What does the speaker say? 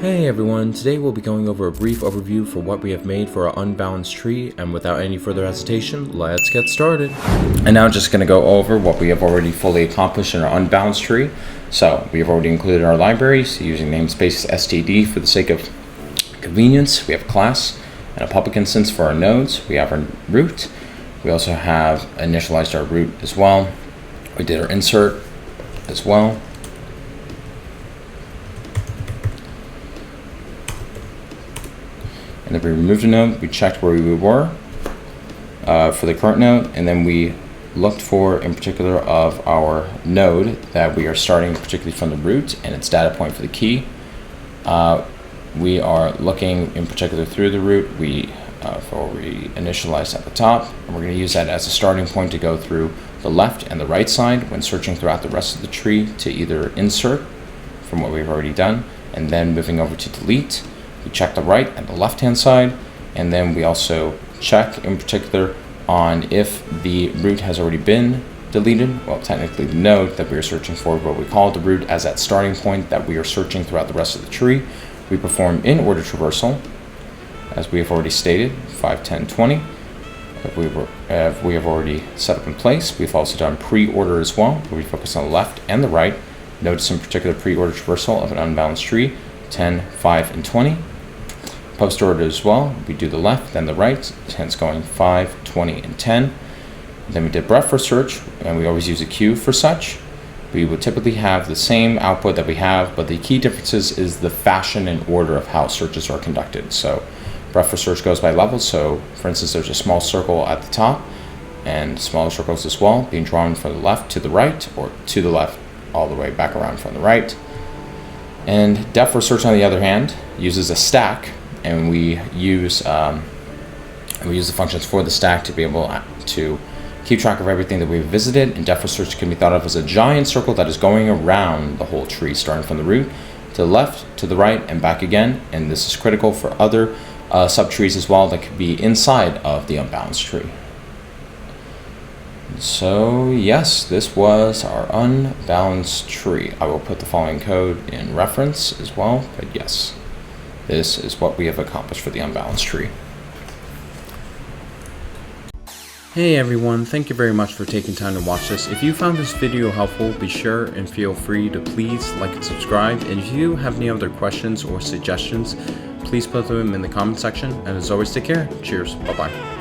Hey everyone, today we'll be going over a brief overview for what we have made for our unbalanced tree, and without any further hesitation, let's get started. And now just going to go over what we have already fully accomplished in our unbalanced tree. So we have already included our libraries using namespace std for the sake of convenience. We have a class and a public instance for our nodes. We have our root. We also have initialized our root as well. We did our insert as well. And then we removed a node, we checked where we were for the current node, and then we looked for, in particular, of our node that we are starting particularly from the root and its data point for the key. We are looking in particular through the root. We initialized at the top, and we're going to use that as a starting point to go through the left and the right side when searching throughout the rest of the tree to either insert from what we've already done, and then moving over to delete. We check the right and the left hand side, and then we also check in particular on if the root has already been deleted. Well, technically the node that we are searching for, but we call the root as that starting point that we are searching throughout the rest of the tree. We perform in order traversal, as we have already stated, 5, 10, 20. If we have already set up in place. We've also done pre-order as well, where we focus on the left and the right. Notice in particular pre-order traversal of an unbalanced tree, 10, 5, and 20. Post order as well, we do the left, then the right, hence going 5, 20, and 10. Then we did breadth first search, and we always use a queue for such. We would typically have the same output that we have, but the key differences is the fashion and order of how searches are conducted. So breadth first search goes by level, so for instance there's a small circle at the top, and smaller circles as well, being drawn from the left to the right, or to the left all the way back around from the right. And depth first search, on the other hand, uses a stack, and we use the functions for the stack to be able to keep track of everything that we've visited. And depth first search can be thought of as a giant circle that is going around the whole tree, starting from the root to the left, to the right, and back again. And this is critical for other subtrees as well that could be inside of the unbalanced tree. So yes, this was our unbalanced tree. I will put the following code in reference as well, but yes, this is what we have accomplished for the unbalanced tree. Hey everyone, thank you very much for taking time to watch this. If you found this video helpful, be sure and feel free to please like and subscribe. And if you have any other questions or suggestions, please put them in the comment section. And as always, take care. Cheers. Bye-bye.